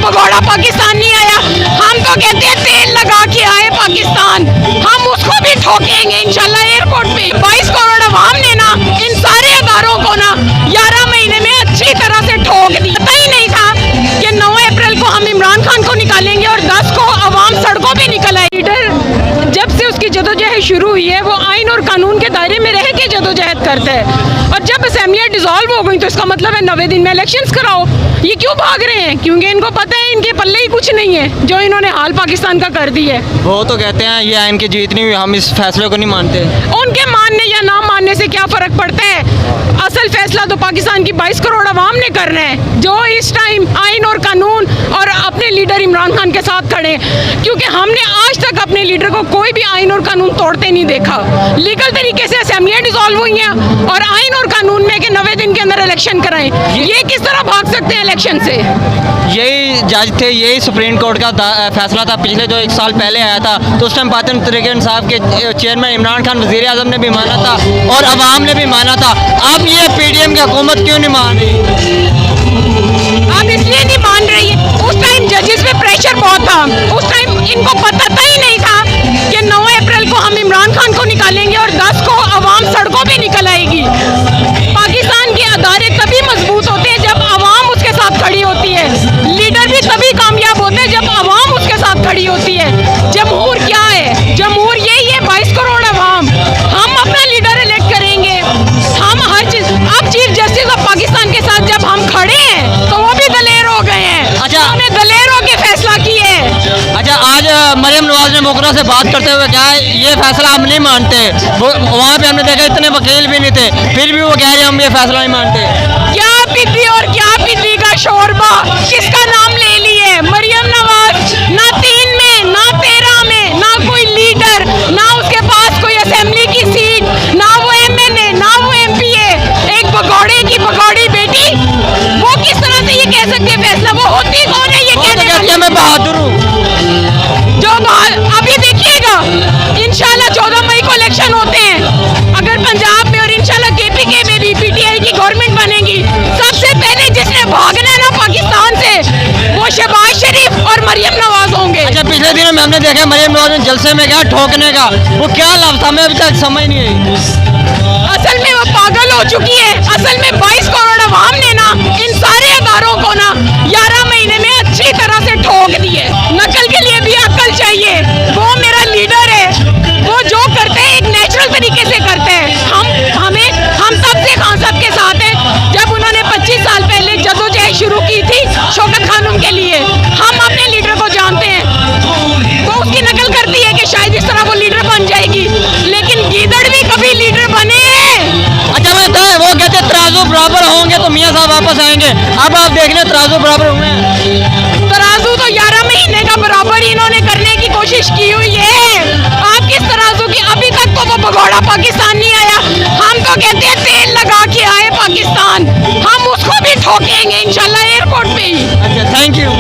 भगोड़ा पाकिस्तान नहीं आया। हम तो कहते हैं तेल लगा के आए पाकिस्तान, हम उसको भी ठोकेंगे इंशाल्लाह एयरपोर्ट पे। 22 करोड़ अवाम ने ना इन सारे अदारों को ना 11 महीने में अच्छी तरह से ठोक दी। पता ही नहीं था कि 9 अप्रैल को हम इमरान खान को निकालेंगे और 10 को अवाम सड़कों पे निकल आए। लीडर जब से उसकी जदोजहद शुरू हुई है वो आइन और कानून के दायरे में रह के जदोजहद करता है, और जब असेंबलियाँ डिसॉल्व हो गई तो इसका मतलब है 90 दिन में इलेक्शंस कराओ। ये क्यों भाग रहे हैं? क्योंकि इनको पता है इनके पल्ले ही कुछ नहीं है जो इन्होंने हाल पाकिस्तान का कर दी है। वो तो कहते हैं ये आइन की जीत नहीं हुई, हम इस फैसले को नहीं मानते। उनके मानने या ना मानने से क्या फ़र्क पड़ता है? असल फैसला तो पाकिस्तान की 22 करोड़ अवाम ने करना है, जो इस टाइम आइन और कानून और अपने लीडर इमरान खान के साथ खड़े हैं। क्योंकि हमने आज तक अपने लीडर को कोई भी आइन और कानून तोड़ते नहीं देखा। लीगल तरीके से असेंबलियाँ डिसॉल्व हुई हैं और आइन और कानून में कि 90 दिन के अंदर इलेक्शन कराएं। ये किस तरह भाग सकते हैं इलेक्शन से? यही जज थे, यही सुप्रीम कोर्ट का फैसला था पिछले जो 1 साल पहले आया था, तो उस टाइम पाकिस्तान तहरीक इंसाफ के चेयरमैन इमरान खान वज़ीर आज़म ने भी माना था और अवाम ने भी माना था। अब ये PDM की हुकूमत क्यों नहीं मान रही? आप इसलिए नहीं मान रही है, उस टाइम जजेस पे प्रेशर बहुत था। उस टाइम इनको पता ही नहीं था कि 9 अप्रैल को हम इमरान खान को निकालेंगे और 10 को अवाम सड़कों पे निकल आएगी। पाकिस्तान के अदारे तभी मजबूत होते हैं जब अवाम उसके साथ खड़ी होती है। लीडर भी तभी कामयाब होते हैं जब अवाम उसके साथ खड़ी होती है। जमहूर क्या है? जमहूर यही है 22 करोड़ अवाम। हम अपना लीडर इलेक्ट करेंगे, हम हर चीज़। अब चीफ जस्टिस ऑफ पाकिस्तान के साथ जब हम खड़े हैं तो वो भी दलेर हो गए हैं। अच्छा, उन्होंने दलेर होके फैसला किया है। अच्छा, आज मरियम नवाज ने मुकर्रर से बात करते हुए कहा ये फैसला हम नहीं मानते। वो वहाँ पे हमने देखा इतने वकील भी नहीं थे, फिर भी वो कह रहे हम ये फैसला नहीं मानते। क्या पिद्दी और क्या पिद्दी का शोरबा, किसका नाम ले लिए? मरियम नवाज ना 3 में ना 13 में, ना कोई लीडर, ना उसके पास कोई असेंबली की सीट, ना वो MNA, ना वो MP है। एक भगोड़े की भगोड़ी बेटी, वो किस तरह से ये कह सकते हैं फैसला? वो होती कौन है ये कहने वाली? मैं बहादुर हूँ। जो अभी देखिएगा इंशाल्लाह 14 मई को इलेक्शन होते हैं। अगर पंजाब में और इंशाल्लाह KPK में भी PTI की गवर्नमेंट बनेगी, सबसे पहले जिसने भागना है ना पाकिस्तान से वो शहबाज शरीफ और मरियम नवाज होंगे। अच्छा, पिछले दिनों में हमने देखा मरियम नवाज ने जलसे में क्या ठोकने का, वो क्या लफ्ज़ हमें अभी तक समझ नहीं आई। असल में वो पागल हो चुकी है। असल में 22 करोड़ अवाम ने ना इन सारे अदारों को ना 11 महीने में अच्छी तरह से ठोक दी है। नकल के लिए भी अक्ल चाहिए। वो मेरा लीडर है, वो जो करते हैं एक नेचुरल तरीके से करते हैं। हम तब से खान साहब के साथ हैं जब उन्होंने 25 साल पहले जदोजहद शुरू की थी शौकत खानम के लिए। हम अपने लीडर को जानते हैं। वो उसकी नकल करती है कि शायद इस तरह वो लीडर बन जाएगी, लेकिन गीदड़ भी कभी लीडर बने हैं। अच्छा, मैं था वो कहते तराजू बराबर होंगे तो मियाँ साहब वापस आएंगे। अब आप देख रहे तराजू बराबर हुए। तराजू तो 11 महीने का बराबर इन्होंने करने की कोशिश की हुई है। आप किस तराजू की? अभी तक तो वो भगोड़ा पाकिस्तान नहीं आया। हम तो कहते हैं तेल लगा के आए पाकिस्तान, हम उसको भी ठोकेंगे इंशाल्लाह एयरपोर्ट पे ही। अच्छा, थैंक यू।